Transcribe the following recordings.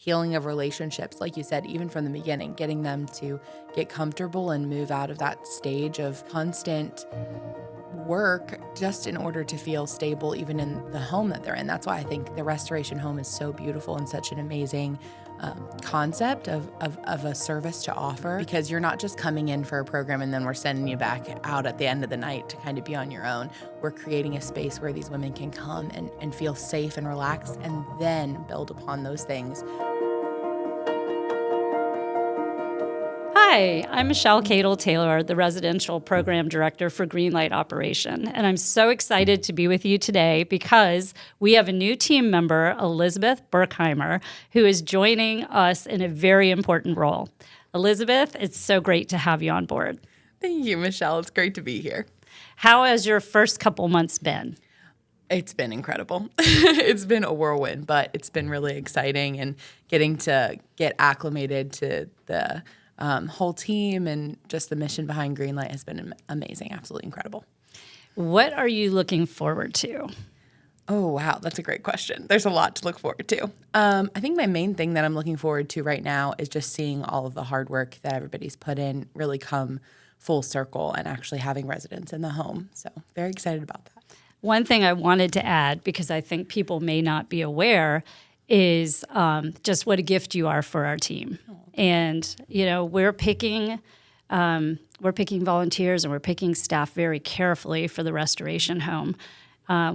healing of relationships, like you said, even from the beginning, getting them to get comfortable and move out of that stage of constant work just in order to feel stable even in the home that they're in. That's why I think the restoration home is so beautiful and such an amazing concept of a service to offer, because you're not just coming in for a program and then we're sending you back out at the end of the night to kind of be on your own. We're creating a space where these women can come and feel safe and relaxed and then build upon those things. Hi, I'm Michelle Cadle-Taylor, the Residential Program Director for Greenlight Operation, and I'm so excited to be with you today because we have a new team member, Elizabeth Berkheimer, who is joining us in a very important role. Elizabeth, it's so great to have you on board. Thank you, Michelle. It's great to be here. How has your first couple months been? It's been incredible. It's been a whirlwind, but it's been really exciting, and getting to get acclimated to the whole team and just the mission behind Greenlight has been amazing, absolutely incredible. What are you looking forward to? Oh, wow, that's a great question. There's a lot to look forward to. I think my main thing that I'm looking forward to right now is just seeing all of the hard work that everybody's put in really come full circle and actually having residents in the home. So very excited about that. One thing I wanted to add, because I think people may not be aware, is just what a gift you are for our team. And, you know, we're picking volunteers and we're picking staff very carefully for the restoration home.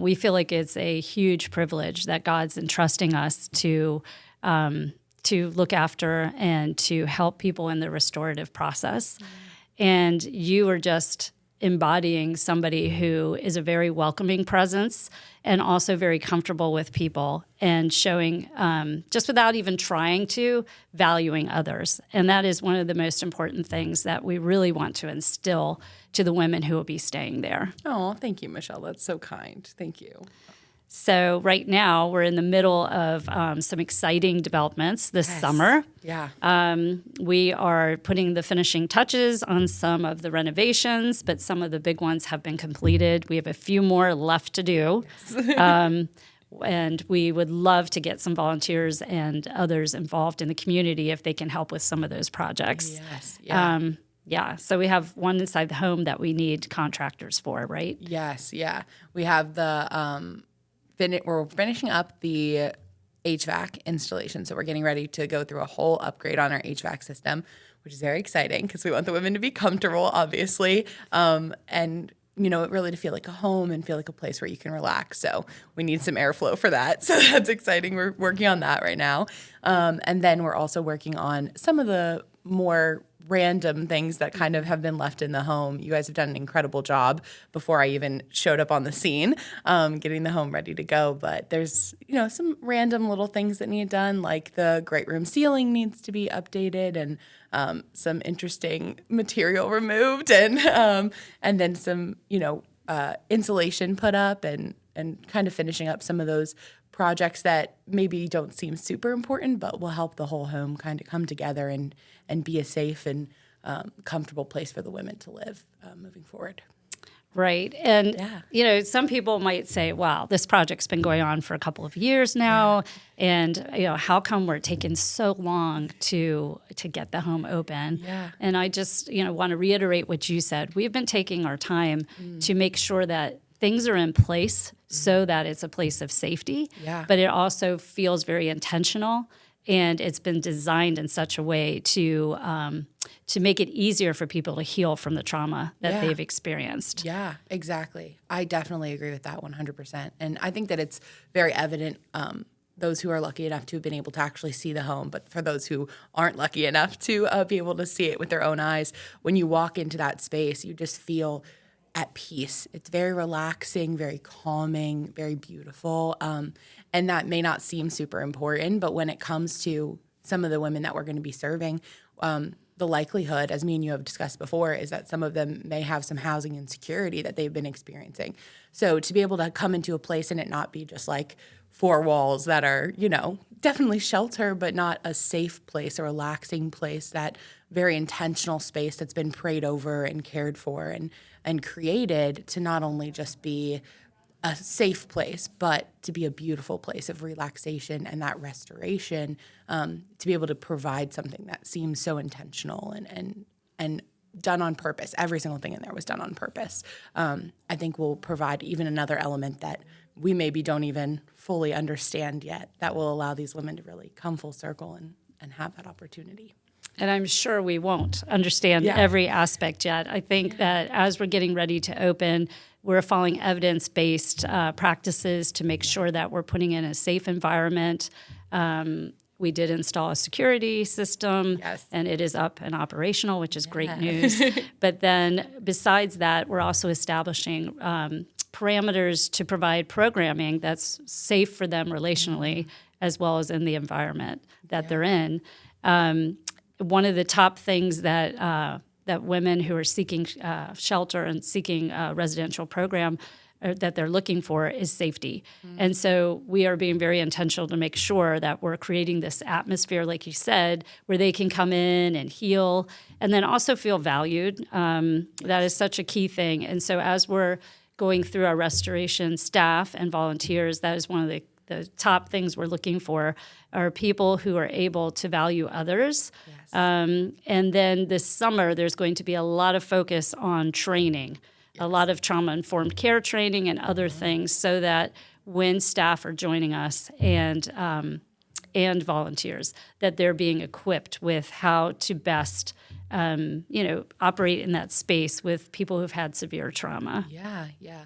We feel like it's a huge privilege that God's entrusting us to look after and to help people in the restorative process. And you are just embodying somebody who is a very welcoming presence and also very comfortable with people and showing, just without even trying to, valuing others. And that is one of the most important things that we really want to instill to the women who will be staying there. Oh, thank you, Michelle. That's so kind. Thank you. So right now we're in the middle of some exciting developments this summer. Yeah. We are putting the finishing touches on some of the renovations, but some of the big ones have been completed. We have a few more left to do. Yes. And we would love to get some volunteers and others involved in the community if they can help with some of those projects. Yes. Yeah. Yeah, so we have one inside the home that we need contractors for, right? Yes. Yeah. We have the we're finishing up the HVAC installation. So we're getting ready to go through a whole upgrade on our HVAC system, which is very exciting because we want the women to be comfortable, obviously, and, you know, really to feel like a home and feel like a place where you can relax. So we need some airflow for that. So that's exciting. We're working on that right now. And then we're also working on some of the more random things that kind of have been left in the home. You guys have done an incredible job before I even showed up on the scene, getting the home ready to go. But there's, you know, some random little things that need done, like the great room ceiling needs to be updated and some interesting material removed, and then some, you know, insulation put up and kind of finishing up some of those projects that maybe don't seem super important, but will help the whole home kind of come together and be a safe and comfortable place for the women to live moving forward. Right. And, you know, some people might say, wow, this project's been going on for a couple of years now. And, you know, how come we're taking so long to get the home open? Yeah. And I just, you know, want to reiterate what you said. We've been taking our time to make sure that things are in place so that it's a place of safety, but it also feels very intentional, and it's been designed in such a way to make it easier for people to heal from the trauma that they've experienced. Yeah, exactly. I definitely agree with that 100%. And I think that it's very evident, those who are lucky enough to have been able to actually see the home, but for those who aren't lucky enough to be able to see it with their own eyes, when you walk into that space, you just feel at peace. It's very relaxing, very calming, very beautiful. And that may not seem super important, but when it comes to some of the women that we're going to be serving, the likelihood, as me and you have discussed before, is that some of them may have some housing insecurity that they've been experiencing. So to be able to come into a place and it not be just like four walls that are, you know, definitely shelter, but not a safe place, a relaxing place, that very intentional space that's been prayed over and cared for and created to not only just be a safe place, but to be a beautiful place of relaxation and that restoration, to be able to provide something that seems so intentional and done on purpose. Every single thing in there was done on purpose. I think will provide even another element that we maybe don't even fully understand yet that will allow these women to really come full circle and have that opportunity. And I'm sure we won't understand every aspect yet. I think that as we're getting ready to open, we're following evidence-based practices to make sure that we're putting in a safe environment. We did install a security system, and it is up and operational, which is great news. But then besides that, we're also establishing parameters to provide programming that's safe for them relationally, as well as in the environment that they're in. One of the top things that women who are seeking shelter and seeking a residential program that they're looking for is safety. And so we are being very intentional to make sure that we're creating this atmosphere, like you said, where they can come in and heal and then also feel valued. That is such a key thing. And so as we're going through our restoration staff and volunteers, that is one of the top things we're looking for are people who are able to value others. And then this summer, there's going to be a lot of focus on training, a lot of trauma-informed care training and other things so that when staff are joining us and volunteers, that they're being equipped with how to best operate in that space with people who've had severe trauma. Yeah.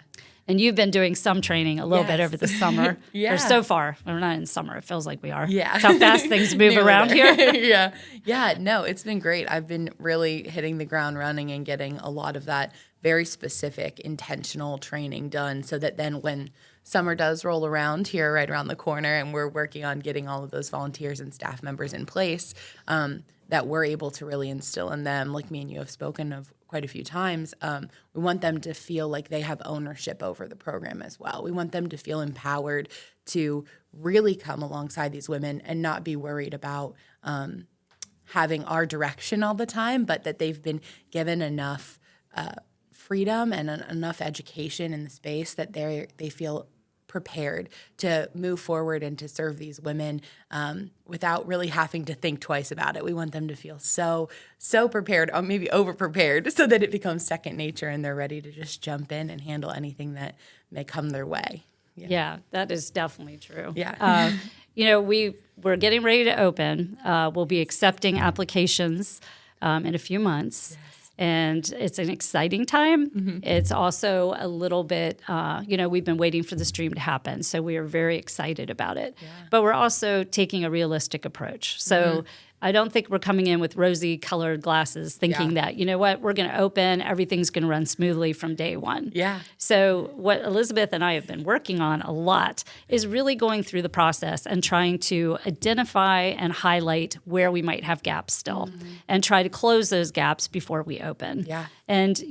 And you've been doing some training a little bit over the summer. Or so far. We're not in summer. It feels like we are. Yeah. It's how fast things move around here. Yeah. No, it's been great. I've been really hitting the ground running and getting a lot of that very specific, intentional training done so that then when summer does roll around here right around the corner and we're working on getting all of those volunteers and staff members in place, that we're able to really instill in them, like me and you have spoken of quite a few times, we want them to feel like they have ownership over the program as well. We want them to feel empowered to really come alongside these women and not be worried about having our direction all the time, but that they've been given enough freedom and enough education in the space that they feel prepared to move forward and to serve these women without really having to think twice about it. We want them to feel so prepared, or maybe over-prepared, so that it becomes second nature and they're ready to just jump in and handle anything that may come their way. Yeah, that is definitely true. Yeah. We're getting ready to open. We'll be accepting applications in a few months. And it's an exciting time. It's also a little bit, we've been waiting for the stream to happen. So we are very excited about it. But we're also taking a realistic approach. So I don't think we're coming in with rosy colored glasses thinking that, you know what, we're going to open, everything's going to run smoothly from day one. So what Elizabeth and I have been working on a lot is really going through the process and trying to identify and highlight where we might have gaps still and try to close those gaps before we open. And,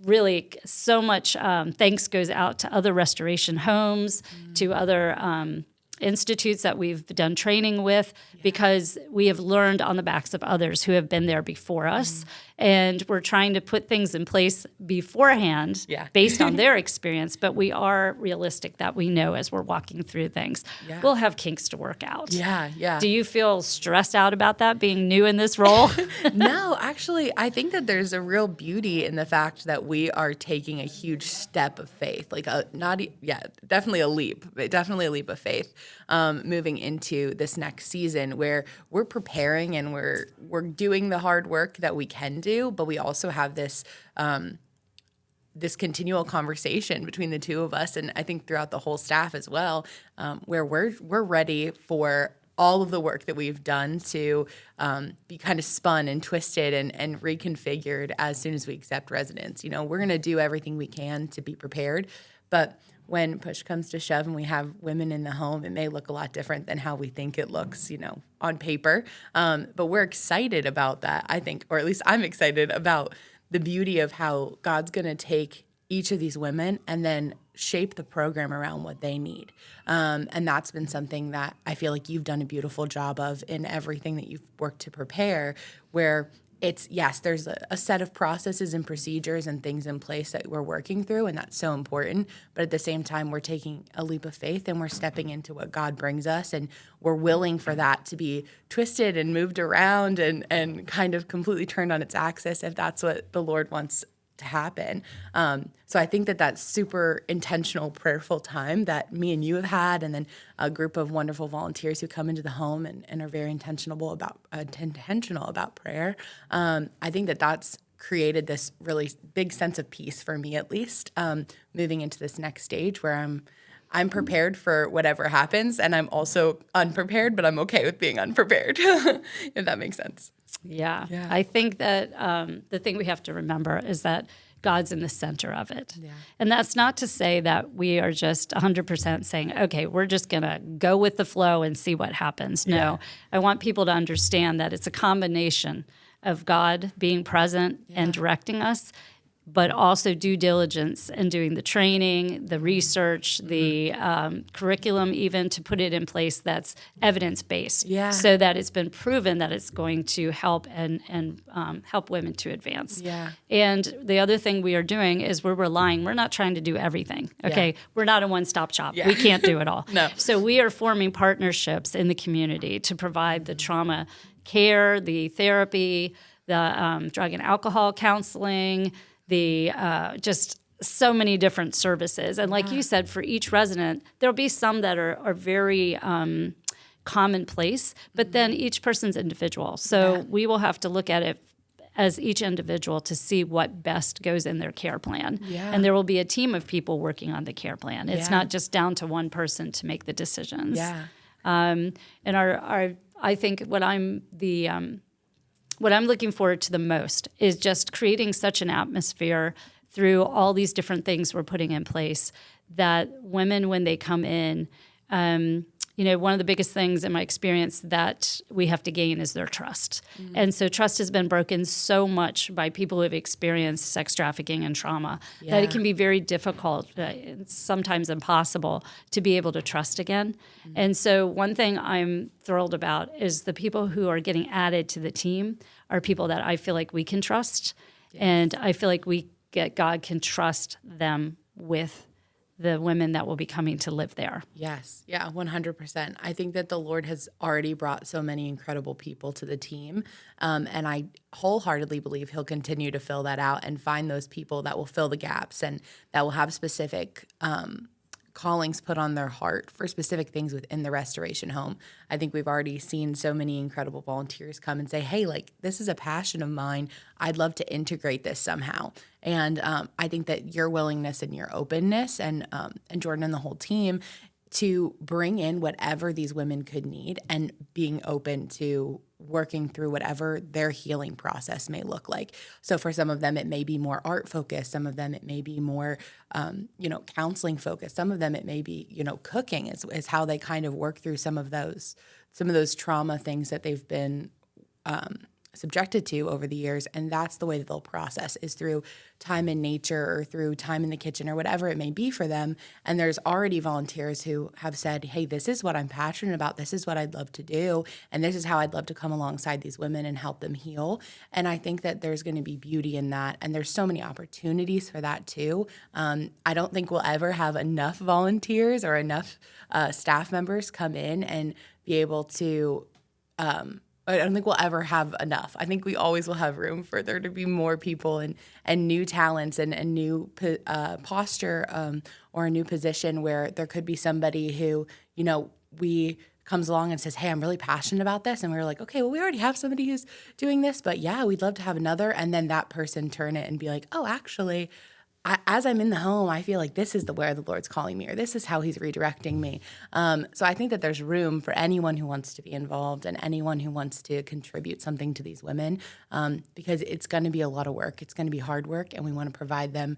really so much thanks goes out to other restoration homes, to other institutes that we've done training with, because we have learned on the backs of others who have been there before us. And we're trying to put things in place beforehand based on their experience, but we are realistic that we know as we're walking through things. We'll have kinks to work out. Do you feel stressed out about that, being new in this role? No, actually, I think that there's a real beauty in the fact that we are taking a huge step of faith, definitely a leap of faith, moving into this next season where we're preparing and we're doing the hard work that we can do, but we also have this this continual conversation between the two of us, and I think throughout the whole staff as well, where we're ready for all of the work that we've done to be kind of spun and twisted and reconfigured as soon as we accept residents. We're going to do everything we can to be prepared, but when push comes to shove and we have women in the home, it may look a lot different than how we think it looks, on paper. But we're excited about that, I think, or at least I'm excited about the beauty of how God's going to take each of these women and then shape the program around what they need. And that's been something that I feel like you've done a beautiful job of in everything that you've worked to prepare, where it's, yes, there's a set of processes and procedures and things in place that we're working through, and that's so important. But at the same time, we're taking a leap of faith and we're stepping into what God brings us, and we're willing for that to be twisted and moved around and kind of completely turned on its axis if that's what the Lord wants to happen. So I think that that's super intentional, prayerful time that me and you have had, and then a group of wonderful volunteers who come into the home and are very intentional about prayer. I think that that's created this really big sense of peace for me, at least, moving into this next stage where I'm prepared for whatever happens, and I'm also unprepared, but I'm okay with being unprepared, if that makes sense. Yeah. Yeah. I think that the thing we have to remember is that God's in the center of it. Yeah. And that's not to say that we are just 100% saying, okay, we're just going to go with the flow and see what happens. No, Yeah. I want people to understand that it's a combination of God being present and directing us, but also due diligence and doing the training, the research, the curriculum, even to put it in place that's evidence-based, Yeah. so that it's been proven that it's going to help and help women to advance. Yeah. And the other thing we are doing is we're not trying to do everything, okay? Yeah. We're not a one-stop shop. Yeah. We can't do it all. No. So we are forming partnerships in the community to provide the trauma care, the therapy, the drug and alcohol counseling, the just so many different services. And like you said, for each resident, there'll be some that are very commonplace, but then each person's individual. So we will have to look at it as each individual to see what best goes in their care plan. Yeah. And there will be a team of people working on the care plan. It's Yeah. not just down to one person to make the decisions. Yeah. And I think what I'm looking forward to the most is just creating such an atmosphere through all these different things we're putting in place that women, when they come in, one of the biggest things in my experience that we have to gain is their trust. And so trust has been broken so much by people who have experienced sex trafficking and trauma that it can be very difficult, sometimes impossible, to be able to trust again. And so one thing I'm thrilled about is the people who are getting added to the team are people that I feel like we can trust. And I feel like God can trust them with the women that will be coming to live there. Yes. Yeah, 100%. I think that the Lord has already brought so many incredible people to the team. And I wholeheartedly believe he'll continue to fill that out and find those people that will fill the gaps and that will have specific callings put on their heart for specific things within the restoration home. I think we've already seen so many incredible volunteers come and say, hey, like, this is a passion of mine. I'd love to integrate this somehow. And I think that your willingness and your openness and Jordan and the whole team to bring in whatever these women could need and being open to working through whatever their healing process may look like. So for some of them, it may be more art focused. Some of them, it may be more, counseling focused. Some of them, it may be, cooking is how they kind of work through some of those trauma things that they've been subjected to over the years. And that's the way that they'll process, is through time in nature or through time in the kitchen or whatever it may be for them. And there's already volunteers who have said, hey, this is what I'm passionate about. This is what I'd love to do. And this is how I'd love to come alongside these women and help them heal. And I think that there's going to be beauty in that. And there's so many opportunities for that too. I don't think we'll ever have enough volunteers or enough staff members come in and be able to I don't think we'll ever have enough. I think we always will have room for there to be more people and new talents and new posture or a new position where there could be somebody who, we comes along and says, hey, I'm really passionate about this. And we're like, okay, well, we already have somebody who's doing this, but yeah, we'd love to have another. And then that person turn it and be like, oh, actually, as I'm in the home, I feel like this is where the Lord's calling me, or this is how he's redirecting me. So I think that there's room for anyone who wants to be involved and anyone who wants to contribute something to these women, because it's going to be a lot of work. It's going to be hard work, and we want to provide them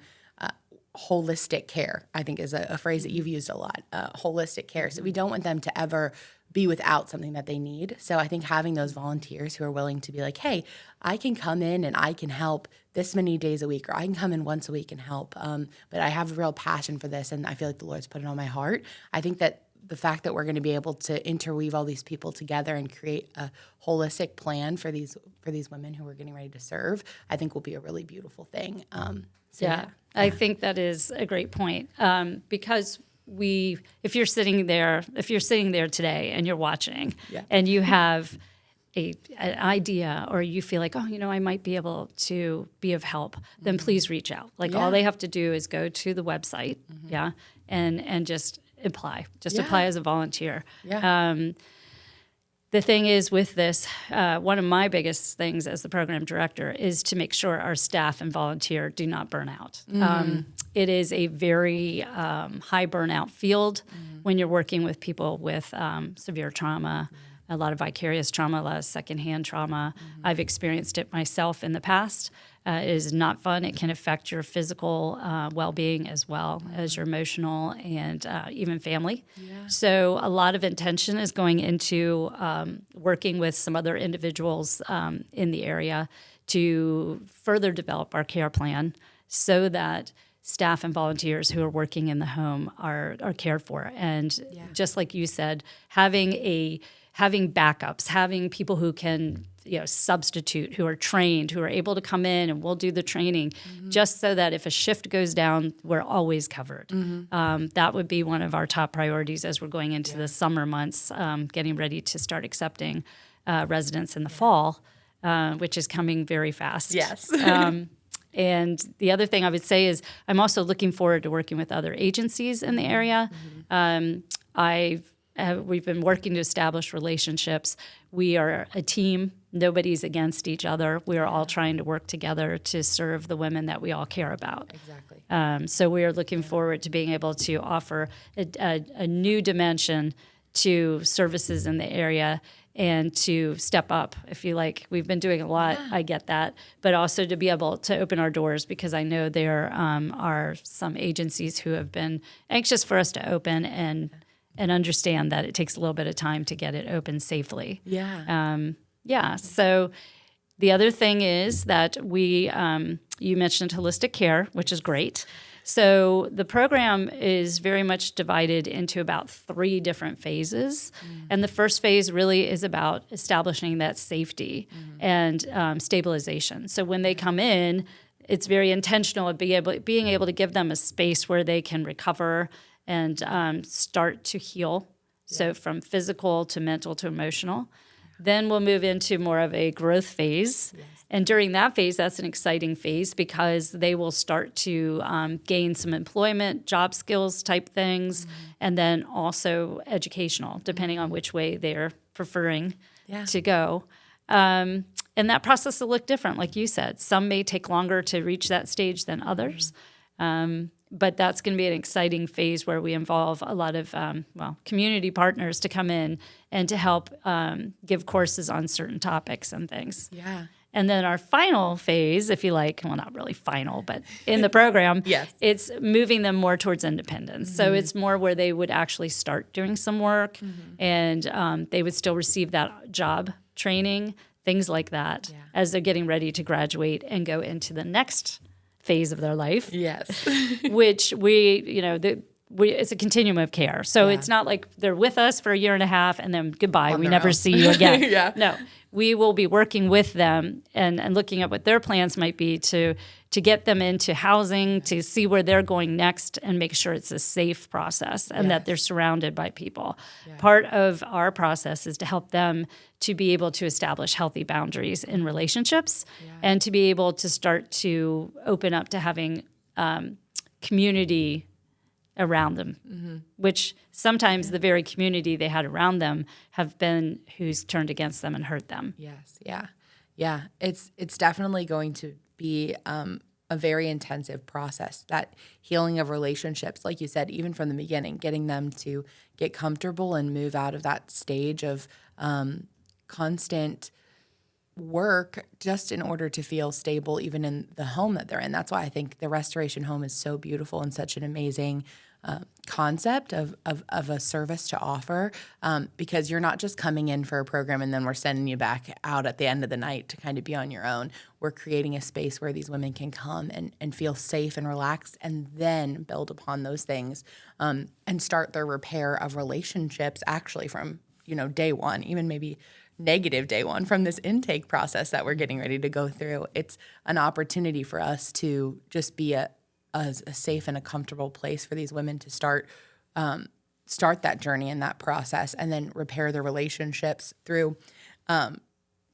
holistic care, I think is a phrase that you've used a lot, holistic care. So we don't want them to ever be without something that they need. So I think having those volunteers who are willing to be like, hey, I can come in and I can help this many days a week, or I can come in once a week and help. But I have a real passion for this, and I feel like the Lord's put it on my heart. I think that the fact that we're going to be able to interweave all these people together and create a holistic plan for these women who we're getting ready to serve, I think will be a really beautiful thing. I think that is a great point, because if you're sitting there today and you're watching, and you have an idea, or you feel like, I might be able to be of help, then please reach out. All they have to do is go to the website, and just apply. Apply as a volunteer. The thing is with this, one of my biggest things as the program director is to make sure our staff and volunteer do not burn out. It is a very high burnout field when you're working with people with severe trauma, a lot of vicarious trauma, a lot of secondhand trauma. I've experienced it myself in the past. It is not fun. It can affect your physical well-being as well as your emotional and even family. So a lot of intention is going into working with some other individuals in the area to further develop our care plan so that staff and volunteers who are working in the home are cared for. And just like you said, having backups, having people who can substitute, who are trained, who are able to come in and we'll do the training, just so that if a shift goes down, we're always covered. That would be one of our top priorities as we're going into the summer months, getting ready to start accepting residents in the fall, which is coming very fast. Yes. And the other thing I would say is I'm also looking forward to working with other agencies in the area. We've been working to establish relationships. We are a team. Nobody's against each other. We are all trying to work together to serve the women that we all care about. Exactly. So we are looking forward to being able to offer a new dimension to services in the area and to step up, if you like. We've been doing a lot, I get that, but also to be able to open our doors, because I know there are some agencies who have been anxious for us to open and understand that it takes a little bit of time to get it open safely. So the other thing is that you mentioned holistic care, which is great. So the program is very much divided into about 3 different phases. And the first phase really is about establishing that safety and stabilization. So when they come in, it's very intentional of being able to give them a space where they can recover and start to heal. So from physical to mental to emotional. Then we'll move into more of a growth phase. And during that phase, that's an exciting phase because they will start to gain some employment, job skills type things, and then also educational, depending on which way they're preferring to go. And that process will look different, like you said. Some may take longer to reach that stage than others. But that's going to be an exciting phase where we involve a lot of, community partners to come in and to help give courses on certain topics and things. And then our final phase, if you like, well, not really final, but in the program, it's moving them more towards independence. So it's more where they would actually start doing some work and they would still receive that job training, things like that, as they're getting ready to graduate and go into the next phase of their life. Which it's a continuum of care. So it's not like they're with us for a year and a half and then goodbye, we never see you again. No, we will be working with them and looking at what their plans might be to get them into housing, to see where they're going next and make sure it's a safe process and that they're surrounded by people. Part of our process is to help them to be able to establish healthy boundaries in relationships and to be able to start to open up to having community around them, which sometimes the very community they had around them have been who's turned against them and hurt them. It's definitely going to be a very intensive process, that healing of relationships, like you said, even from the beginning, getting them to get comfortable and move out of that stage of constant work just in order to feel stable even in the home that they're in. That's why I think the restoration home is so beautiful and such an amazing concept of a service to offer, because you're not just coming in for a program and then we're sending you back out at the end of the night to kind of be on your own. We're creating a space where these women can come and feel safe and relaxed, and then build upon those things, and start their repair of relationships actually from, day one, even maybe negative day one from this intake process that we're getting ready to go through. It's an opportunity for us to just be a safe and a comfortable place for these women to start that journey and that process, and then repair their relationships through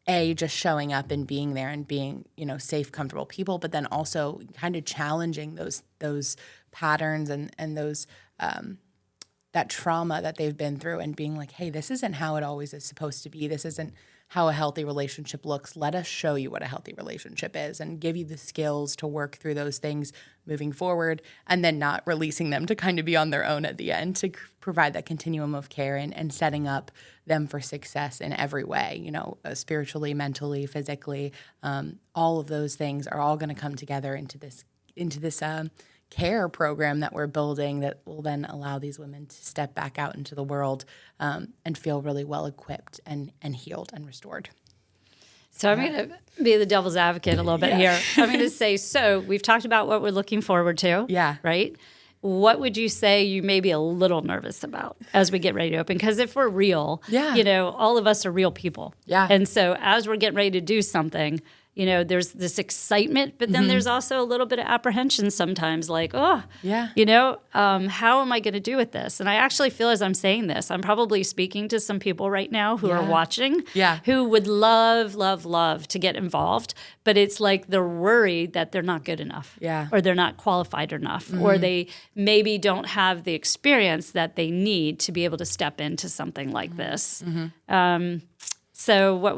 just showing up and being there and being, safe, comfortable people, but then also kind of challenging those patterns and those that trauma that they've been through, and being like, hey, this isn't how it always is supposed to be. This isn't how a healthy relationship looks. Let us show you what a healthy relationship is, and give you the skills to work through those things moving forward, and then not releasing them to kind of be on their own at the end, to provide that continuum of care and setting up them for success in every way, spiritually, mentally, physically. All of those things are all going to come together into this care program that we're building, that will then allow these women to step back out into the world and feel really well equipped and healed and restored. So I'm going to be the devil's advocate a little bit here. I'm going to say, so we've talked about what we're looking forward to. Yeah. Right? What would you say you may be a little nervous about as we get ready to open? Because if we're real, all of us are real people. Yeah. And so as we're getting ready to do something, there's this excitement, but then there's also a little bit of apprehension sometimes, like, how am I going to do with this? And I actually feel, as I'm saying this, I'm probably speaking to some people right now who are watching, who would love, love, love to get involved, but it's like they're worried that they're not good enough, or they're not qualified enough, or they maybe don't have the experience that they need to be able to step into something like this. So what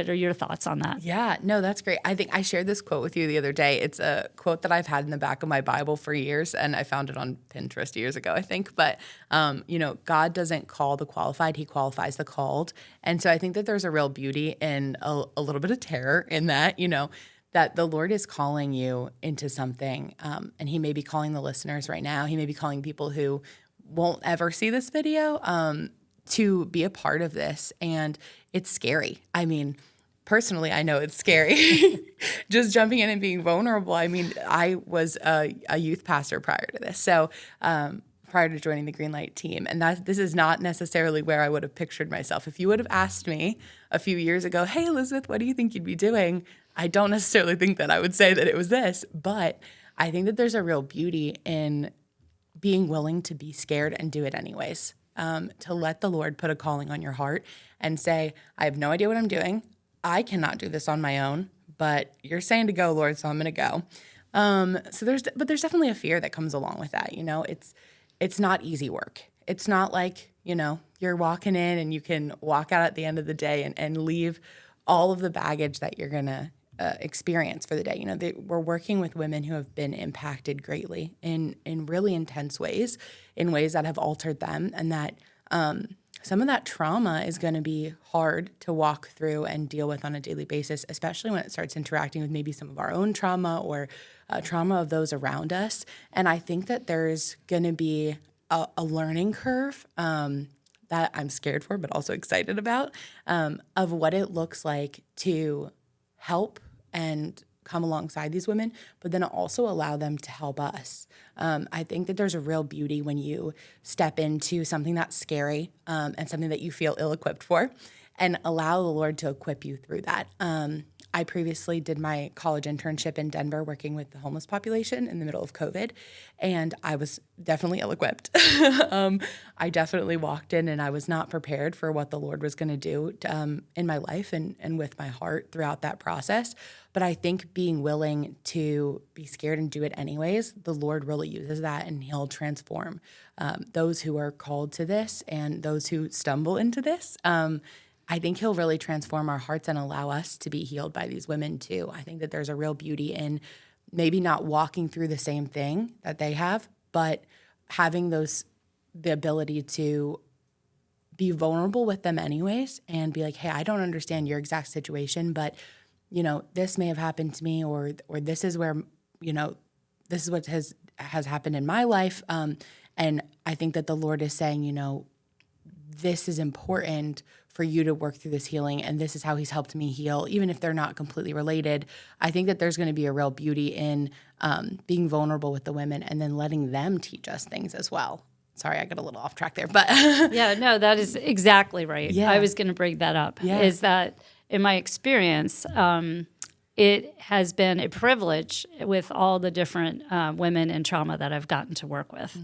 are your thoughts on that? Yeah, no, that's great. I think I shared this quote with you the other day. It's a quote that I've had in the back of my Bible for years, and I found it on Pinterest years ago, I think. But, God doesn't call the qualified, he qualifies the called. And so I think that there's a real beauty in a little bit of terror in that, that the Lord is calling you into something, and he may be calling the listeners right now. He may be calling people who won't ever see this video to be a part of this. And it's scary. I mean, personally, I know it's scary. Just jumping in and being vulnerable. I mean, I was a youth pastor prior to this. So prior to joining the Greenlight team. And this is not necessarily where I would have pictured myself. If you would have asked me a few years ago, hey, Elizabeth, what do you think you'd be doing? I don't necessarily think that I would say that it was this. But I think that there's a real beauty in being willing to be scared and do it anyways. To let the Lord put a calling on your heart and say, I have no idea what I'm doing. I cannot do this on my own, but you're saying to go, Lord, so I'm going to go. So there's definitely a fear that comes along with that. It's not easy work. It's not like, you're walking in and you can walk out at the end of the day and leave all of the baggage that you're going to experience for the day. We're working with women who have been impacted greatly in really intense ways, in ways that have altered them, and that some of that trauma is going to be hard to walk through and deal with on a daily basis, especially when it starts interacting with maybe some of our own trauma or trauma of those around us. And I think that there's going to be a learning curve that I'm scared for, but also excited about, of what it looks like to help and come alongside these women, but then also allow them to help us. I think that there's a real beauty when you step into something that's scary and something that you feel ill-equipped for, and allow the Lord to equip you through that. I previously did my college internship in Denver working with the homeless population in the middle of COVID, and I was definitely ill-equipped. I definitely walked in and I was not prepared for what the Lord was going to do in my life and with my heart throughout that process. But I think being willing to be scared and do it anyways, the Lord really uses that, and he'll transform those who are called to this and those who stumble into this. I think he'll really transform our hearts and allow us to be healed by these women too. I think that there's a real beauty in maybe not walking through the same thing that they have, but having the ability to be vulnerable with them anyways and be like, hey, I don't understand your exact situation, but this may have happened to me, or this is where, this is what has has happened in my life. And I think that the Lord is saying, this is important for you to work through this healing, and this is how he's helped me heal, even if they're not completely related. I think that there's going to be a real beauty in being vulnerable with the women and then letting them teach us things as well. Sorry, I got a little off track there, but Yeah, no, that is exactly right. Yeah. I was going to bring that up, Yeah. is that in my experience, it has been a privilege with all the different women in trauma that I've gotten to work with.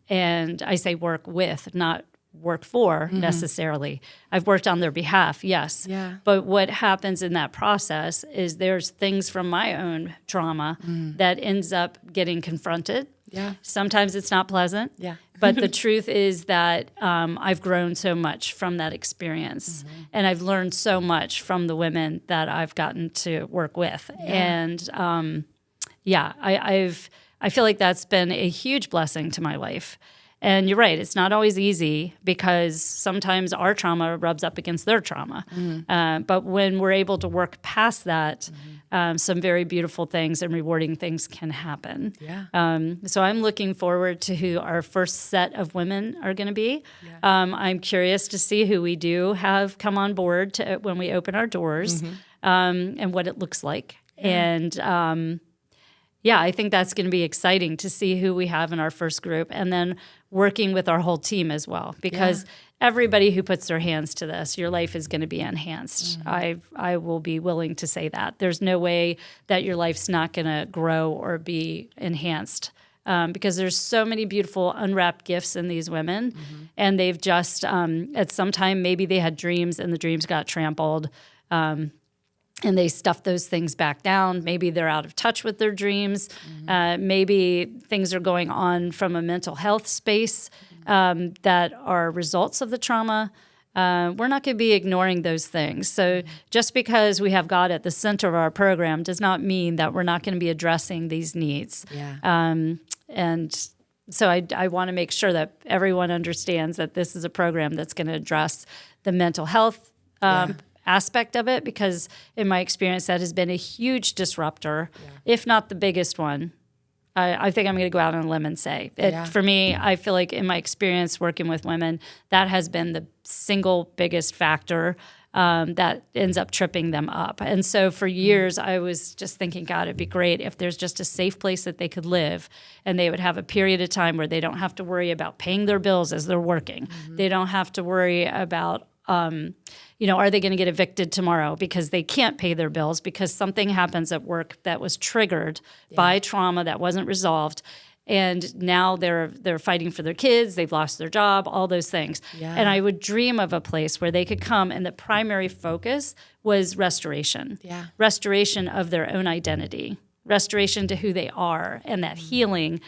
And I say work with, not work for necessarily. I've worked on their behalf, yes. Yeah. But what happens in that process is there's things from my own trauma that ends up getting confronted. Yeah. Sometimes it's not pleasant. Yeah. But the truth is that I've grown so much from that experience, and I've learned so much from the women that I've gotten to work with. And I feel like that's been a huge blessing to my life. And you're right, it's not always easy because sometimes our trauma rubs up against their trauma. But when we're able to work past that, some very beautiful things and rewarding things can happen. Yeah. So I'm looking forward to who our first set of women are going to be. I'm curious to see who we do have come on board when we open our doors and what it looks like. And I think that's going to be exciting to see who we have in our first group, and then working with our whole team as well, because everybody who puts their hands to this, your life is going to be enhanced. I will be willing to say that. There's no way that your life's not going to grow or be enhanced, because there's so many beautiful unwrapped gifts in these women, and they've just, at some time, maybe they had dreams and the dreams got trampled, and they stuff those things back down. Maybe they're out of touch with their dreams. Maybe things are going on from a mental health space that are results of the trauma. We're not going to be ignoring those things. So just because we have God at the center of our program does not mean that we're not going to be addressing these needs. And so I want to make sure that everyone understands that this is a program that's going to address the mental health aspect of it, because in my experience that has been a huge disruptor, if not the biggest one. I think I'm going to go out on a limb and say for me, I feel like in my experience working with women, that has been the single biggest factor that ends up tripping them up. And so for years I was just thinking, God, it'd be great if there's just a safe place that they could live, and they would have a period of time where they don't have to worry about paying their bills as they're working. They don't have to worry about are they going to get evicted tomorrow because they can't pay their bills because something happens at work that was triggered by trauma that wasn't resolved, and now they're fighting for their kids, they've lost their job, all those things. And I would dream of a place where they could come, and the primary focus was restoration, restoration of their own identity, restoration to who they are, and that healing.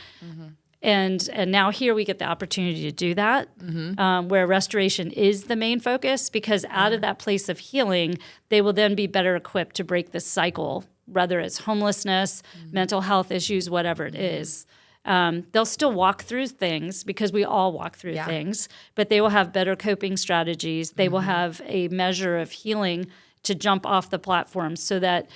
And now here we get the opportunity to do that, where restoration is the main focus, because out of that place of healing, they will then be better equipped to break the cycle, whether it's homelessness, mental health issues, whatever it is. They'll still walk through things, because we all walk through things, but they will have better coping strategies. They will have a measure of healing to jump off the platform, so that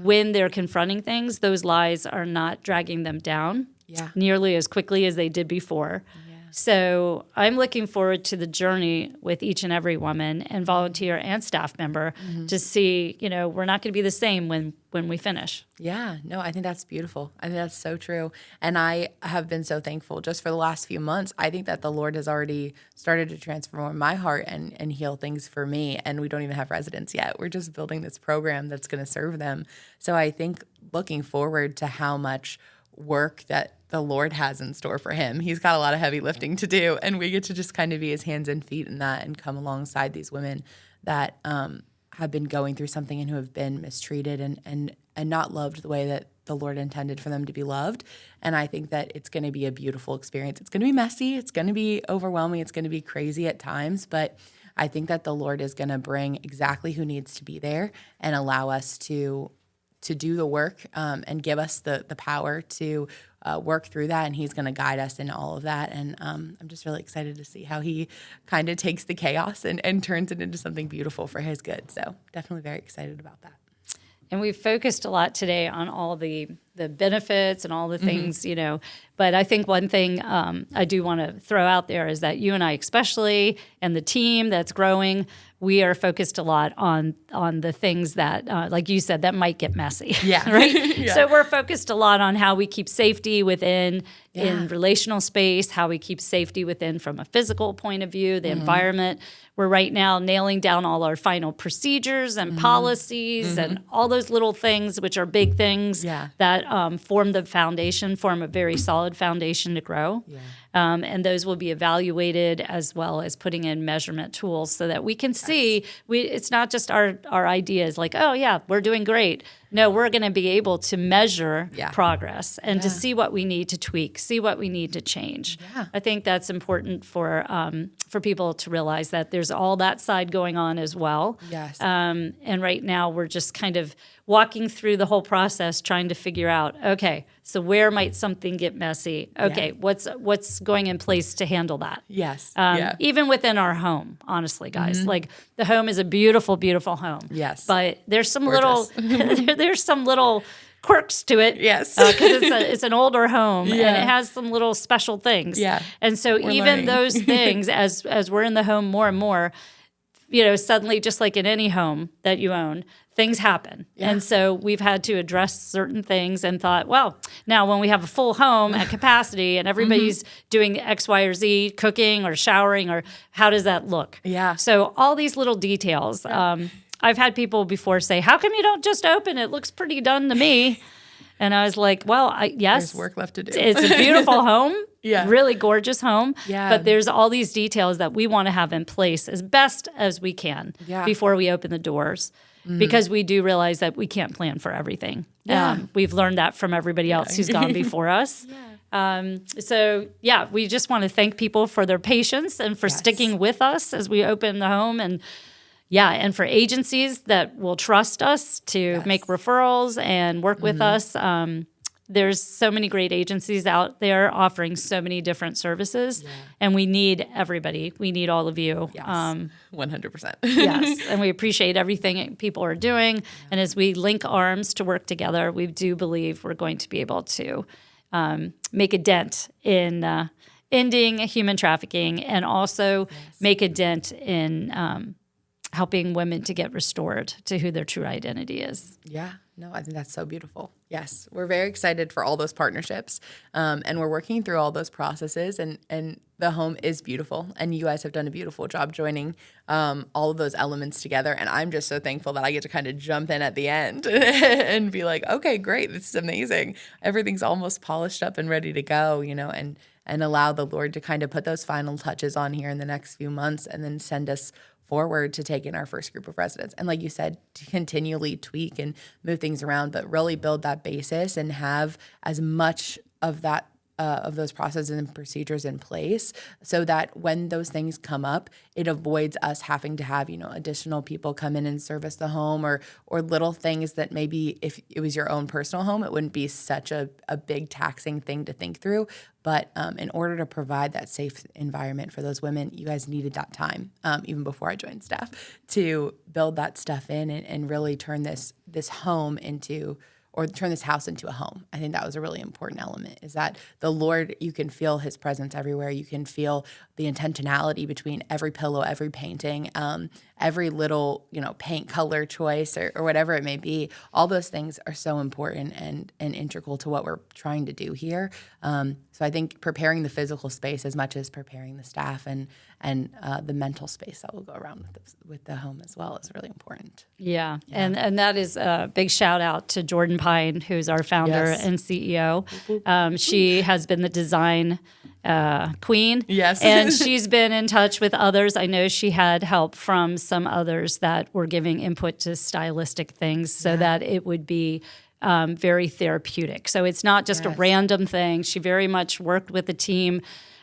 when they're confronting things, those lies are not dragging them down nearly as quickly as they did before. So I'm looking forward to the journey with each and every woman and volunteer and staff member to see, we're not going to be the same when we finish. Yeah, no, I think that's beautiful. I think that's so true. And I have been so thankful just for the last few months. I think that the Lord has already started to transform my heart and heal things for me. And we don't even have residents yet. We're just building this program that's going to serve them. So I think looking forward to how much work that the Lord has in store for him. He's got a lot of heavy lifting to do, and we get to just kind of be his hands and feet in that and come alongside these women that have been going through something and who have been mistreated and not loved the way that the Lord intended for them to be loved. And I think that it's going to be a beautiful experience. It's going to be messy. It's going to be overwhelming. It's going to be crazy at times, but I think that the Lord is going to bring exactly who needs to be there and allow us to do the work and give us the power to work through that, and he's going to guide us in all of that. And I'm just really excited to see how he kind of takes the chaos and turns it into something beautiful for his good. So definitely very excited about that. And we've focused a lot today on all the benefits and all the things, But I think one thing I do want to throw out there is that you and I especially, and the team that's growing, we are focused a lot on the things that, like you said, that might get messy. Yeah. Right? Yeah. So we're focused a lot on how we keep safety within in relational space, how we keep safety within from a physical point of view, the environment. We're right now nailing down all our final procedures and policies and all those little things, which are big things that form the foundation, form a very solid foundation to grow. Yeah. And those will be evaluated as well as putting in measurement tools so that we can see it's not just our ideas like, oh, yeah, we're doing great. No, we're going to be able to measure progress and to see what we need to tweak, see what we need to change. Yeah. I think that's important for people to realize that there's all that side going on as well. Yes. And right now we're just kind of walking through the whole process trying to figure out, okay, so where might something get messy? Okay, what's going in place to handle that? Yes. Even within our home, honestly, guys. Like the home is a beautiful, beautiful home. Yes. But there's some Gorgeous. there's some little quirks to it. Yes. Because it's an older home and Yeah. it has some little special things. Yeah. And so We're even learning. those things, as we're in the home more and more, suddenly, just like in any home that you own, things happen. Yeah. And so we've had to address certain things and thought, well, now when we have a full home at capacity and everybody's doing X, Y, or Z, cooking or showering, or how does that look? Yeah. So all these little details. I've had people before say, how come you don't just open? It looks pretty done to me. And I was like, well, yes. There's work left to do. It's a beautiful home. Yeah. Really gorgeous home. Yeah. But there's all these details that we want to have in place as best as we can before we open the doors. Because we do realize that we can't plan for everything. Yeah. We've learned that from everybody else who's gone before us. We just want to thank people for their patience and for sticking with us as we open the home. And for agencies that will trust us to make referrals and work with us. There's so many great agencies out there offering so many different services, and we need everybody. We need all of you. Yes. 100%. Yes, and we appreciate everything people are doing. And as we link arms to work together, we do believe we're going to be able to make a dent in ending human trafficking and also make a dent in helping women to get restored to who their true identity is. Yeah. No, I think that's so beautiful. Yes. We're very excited for all those partnerships. And we're working through all those processes and the home is beautiful. And you guys have done a beautiful job joining all of those elements together. And I'm just so thankful that I get to kind of jump in at the end and be like, okay, great. This is amazing. Everything's almost polished up and ready to go, and allow the Lord to kind of put those final touches on here in the next few months and then send us forward to take in our first group of residents. And like you said, to continually tweak and move things around, but really build that basis and have as much of that of those processes and procedures in place so that when those things come up, it avoids us having to have, additional people come in and service the home or little things that maybe if it was your own personal home, it wouldn't be such a big taxing thing to think through. But in order to provide that safe environment for those women, you guys needed that time, even before I joined staff, to build that stuff in and really turn this home into, or turn this house into a home. I think that was a really important element, is that the Lord, you can feel his presence everywhere. You can feel the intentionality between every pillow, every painting, every little, paint color choice or whatever it may be. All those things are so important and integral to what we're trying to do here. So I think preparing the physical space as much as preparing the staff and the mental space that will go around with the home as well is really important. Yeah. And that is a big shout out to Jordan Pine, who's our founder and CEO. She has been the design queen. Yes. And she's been in touch with others. I know she had help from some others that were giving input to stylistic things so that it would be very therapeutic. So it's not just a random thing. She very much worked with the team,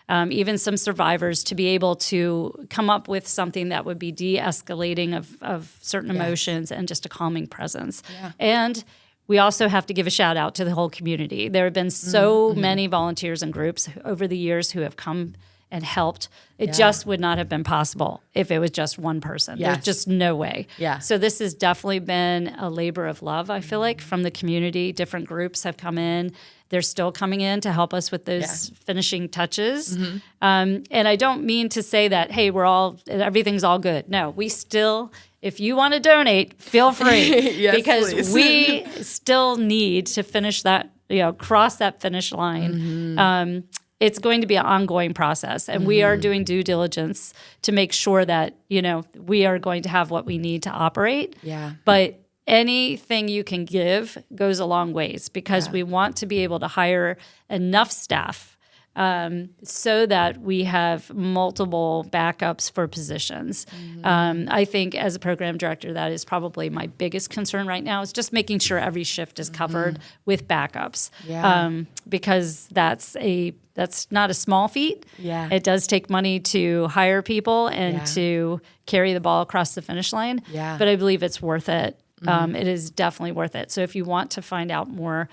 even some survivors, to be able to come up with something that would be de-escalating of certain emotions and just a calming presence. Yeah. And we also have to give a shout out to the whole community. There have been so many volunteers and groups over the years who have come and helped. It just would not have been possible if it was just one person. Yes. There's just no way. Yeah. So this has definitely been a labor of love, I feel like, from the community. Different groups have come in. They're still coming in to help us with those finishing touches. And I don't mean to say that, hey, everything's all good. No, we still, if you want to donate, feel free. Yes, because please. we still need to finish that, cross that finish line. It's going to be an ongoing process, and we are doing due diligence to make sure that, we are going to have what we need to operate. Yeah. But anything you can give goes a long ways, because we want to be able to hire enough staff so that we have multiple backups for positions. I think as a program director, that is probably my biggest concern right now, is just making sure every shift is covered with backups. Yeah. Because that's not a small feat. Yeah. It does take money to hire people and to carry the ball across the finish line. Yeah. But I believe it's worth it. It is definitely worth it. So if you want to find out more,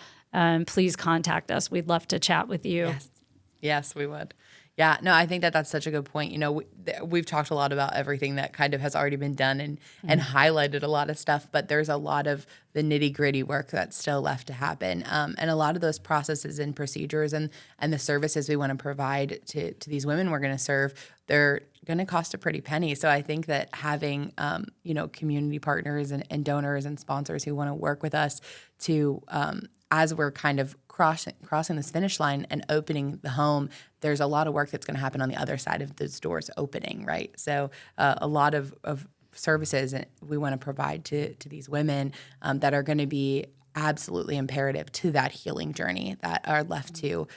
please contact us. We'd love to chat with you. Yes, we would. Yeah, no, I think that's such a good point. We've talked a lot about everything that kind of has already been done and highlighted a lot of stuff, but there's a lot of the nitty-gritty work that's still left to happen. And a lot of those processes and procedures and the services we want to provide to these women we're going to serve, they're going to cost a pretty penny. So I think that having, community partners and donors and sponsors who want to work with us to, as we're kind of crossing this finish line and opening the home, there's a lot of work that's going to happen on the other side of those doors opening, right? So a lot of services we want to provide to these women that are going to be absolutely imperative to that healing journey that are left to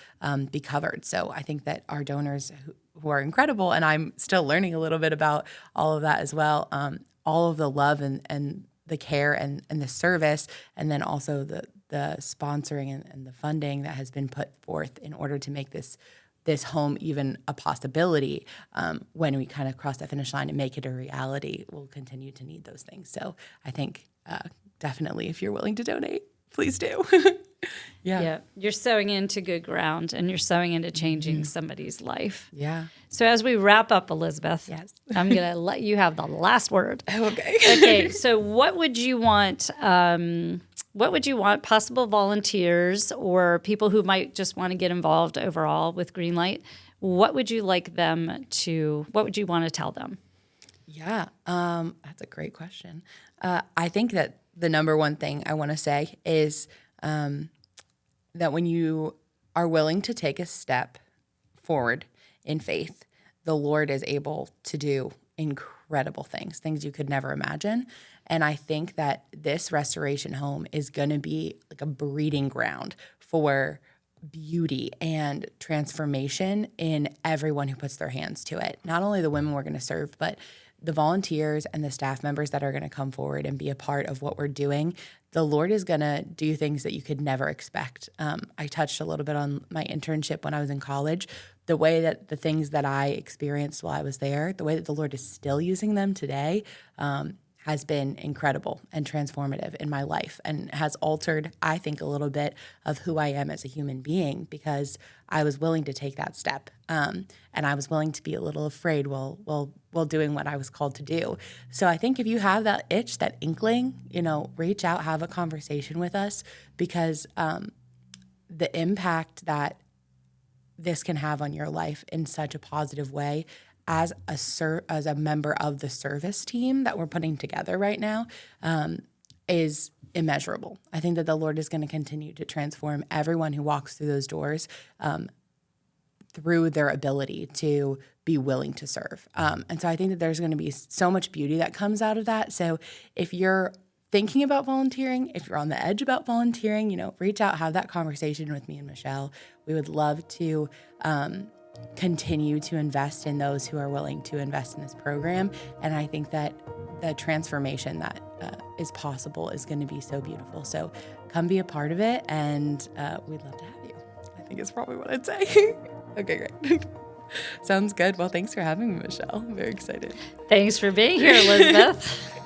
be covered. So I think that our donors who are incredible, and I'm still learning a little bit about all of that as well, all of the love and the care and the service, and then also the sponsoring and the funding that has been put forth in order to make this home even a possibility when we kind of cross that finish line and make it a reality. We'll continue to need those things. So I think definitely, if you're willing to donate, please do. Yeah. You're sowing into good ground, and you're sowing into changing somebody's life. Yeah. So as we wrap up, Elizabeth, Yes. I'm going to let you have the last word. Okay. Okay. So what would you want? What would you want possible volunteers or people who might just want to get involved overall with Greenlight? What would you like them to? What would you want to tell them? Yeah, that's a great question. I think that the number one thing I want to say is that when you are willing to take a step forward in faith, the Lord is able to do incredible things you could never imagine. And I think that this restoration home is going to be like a breeding ground for beauty and transformation in everyone who puts their hands to it. Not only the women we're going to serve, but the volunteers and the staff members that are going to come forward and be a part of what we're doing. The Lord is going to do things that you could never expect. I touched a little bit on my internship when I was in college. The way that the things that I experienced while I was there, the way that the Lord is still using them today, has been incredible and transformative in my life, and has altered, I think, a little bit of who I am as a human being, because I was willing to take that step. And I was willing to be a little afraid while doing what I was called to do. So I think if you have that itch, that inkling, reach out, have a conversation with us, because the impact that this can have on your life in such a positive way as a member of the service team that we're putting together right now is immeasurable. I think that the Lord is going to continue to transform everyone who walks through those doors through their ability to be willing to serve. And so I think that there's going to be so much beauty that comes out of that. So if you're thinking about volunteering, if you're on the edge about volunteering, reach out, have that conversation with me and Michelle. We would love to continue to invest in those who are willing to invest in this program. And I think that the transformation that is possible is going to be so beautiful. So come be a part of it, and we'd love to have you. I think it's probably what I'd say. Okay, great. Sounds good. Well, thanks for having me, Michelle. I'm very excited. Thanks for being here, Elizabeth.